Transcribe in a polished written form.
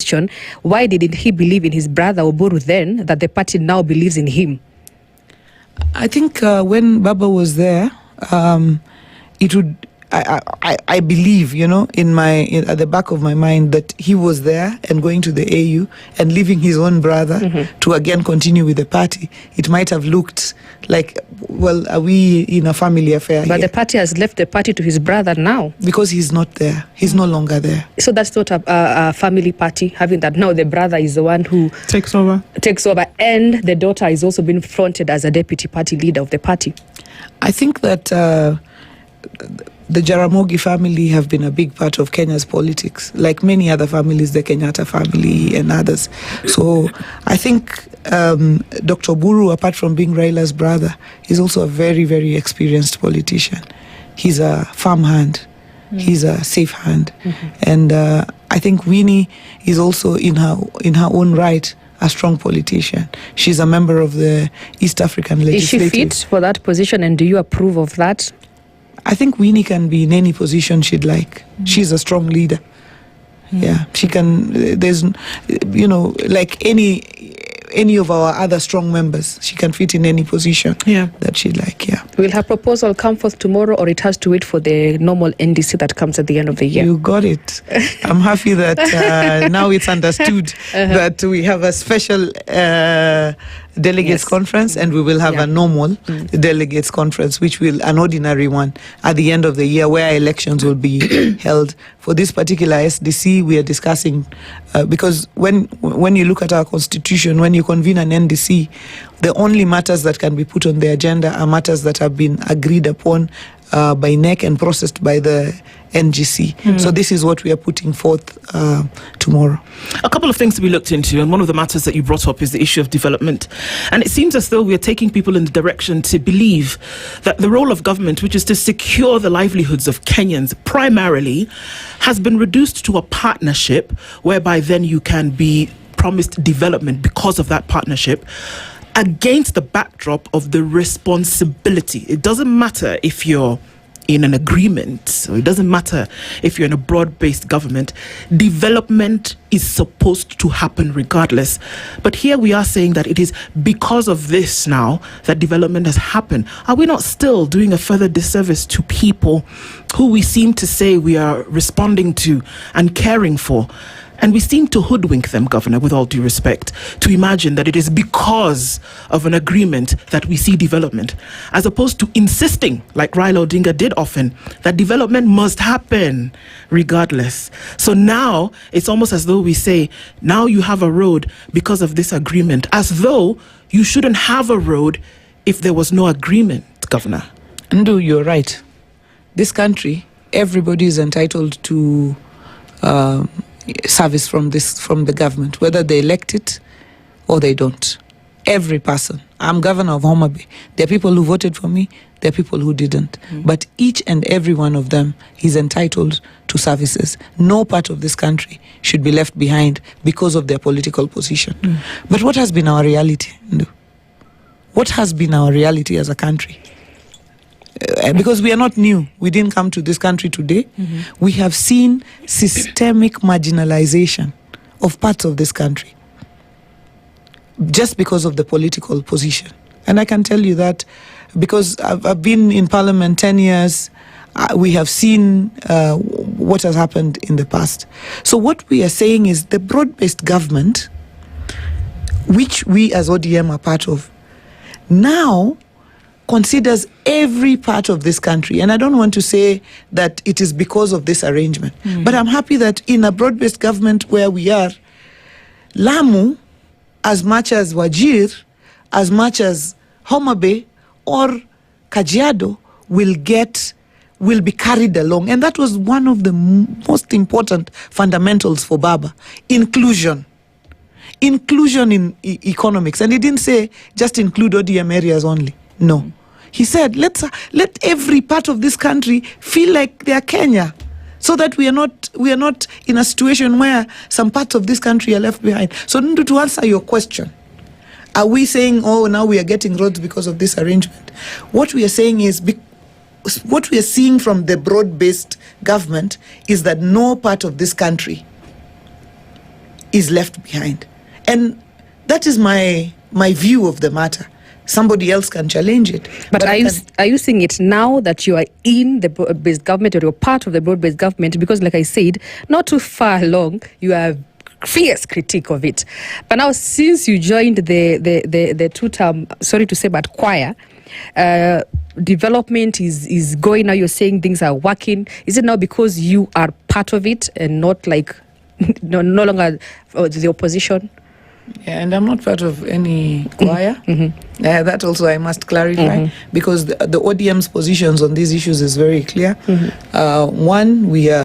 question, why didn't he believe in his brother Oburu then that the party now believes in him? I think when Baba was there, it would. I believe, at the back of my mind, that he was there and going to the AU and leaving his own brother to again continue with the party. It might have looked like, well, are we in a family affair But here? the party has left the party to his brother now. Because he's not there. He's no longer there. So that's not a family party, having that now the brother is the one who takes over, and the daughter is also being fronted as a deputy party leader of the party. I think that the Jaramogi family have been a big part of Kenya's politics, like many other families, the Kenyatta family and others. So I think Dr. Buru, apart from being Raila's brother, is also a very, very experienced politician. He's a firm hand. He's a safe hand. And I think Winnie is also in her own right a strong politician. She's a member of the East African Legislative. Is she fit for that position, and do you approve of that? I think Winnie can be in any position she'd like. She's a strong leader. Yeah, she can. There's, like any of our other strong members, she can fit in any position that she'd like. Yeah. Will her proposal come forth tomorrow, or it has to wait for the normal NDC that comes at the end of the year? You got it. I'm happy that now it's understood that we have a special delegates conference, and we will have a normal delegates conference, which will an ordinary one at the end of the year, where elections will be held. For this particular SDC, we are discussing because when you look at our constitution, when you convene an NDC, the only matters that can be put on the agenda are matters that have been agreed upon by NEC and processed by the NGC. So this is what we are putting forth tomorrow. A couple of things to be looked into, and one of the matters that you brought up is the issue of development. And it seems as though we are taking people in the direction to believe that the role of government, which is to secure the livelihoods of Kenyans primarily, has been reduced to a partnership whereby then you can be promised development because of that partnership, against the backdrop of the responsibility. It doesn't matter if you're in an agreement, so it doesn't matter if you're in a broad-based government, development is supposed to happen regardless. But here we are saying that it is because of this now that development has happened. Are we not still doing a further disservice to people who we seem to say we are responding to and caring for? And we seem to hoodwink them, Governor, with all due respect, to imagine that it is because of an agreement that we see development, as opposed to insisting, like Raila Odinga did often, that development must happen regardless. So now it's almost as though we say, now you have a road because of this agreement, as though you shouldn't have a road if there was no agreement, Governor. Ndu, you're right. This country, everybody is entitled to service from the government, whether they elect it or they don't. Every person. I'm governor of Homa Bay. There are people who voted for me, there are people who didn't. But each and every one of them is entitled to services. No part of this country should be left behind because of their political position. But what has been our reality? What has been our reality as a country? Because we are not new. We didn't come to this country today. We have seen systemic marginalization of parts of this country just because of the political position. And I can tell you that because I've been in Parliament 10 years, we have seen what has happened in the past. So what we are saying is the broad-based government, which we as ODM are part of, now considers every part of this country. And I don't want to say that it is because of this arrangement. But I'm happy that in a broad-based government where we are, Lamu, as much as Wajir, as much as Homa Bay or Kajiado will be carried along. And that was one of the most important fundamentals for Baba. Inclusion in economics. And he didn't say just include ODM areas only. No. He said, let every part of this country feel like they are Kenya, so that we are not in a situation where some parts of this country are left behind. So to answer your question, are we saying, oh, now we are getting roads because of this arrangement? What we are saying is, what we are seeing from the broad-based government is that no part of this country is left behind. And that is my view of the matter. Somebody else can challenge it. But are you seeing it now that you are in the broad-based government, or you're part of the broad-based government? Because like I said, not too far along, you have fierce critique of it. But now since you joined the two-term, sorry to say, but choir, development is going now, you're saying things are working. Is it now because you are part of it and not like no longer the opposition? Yeah, and I'm not part of any choir. That also I must clarify, because the ODM's positions on these issues is very clear. One, we are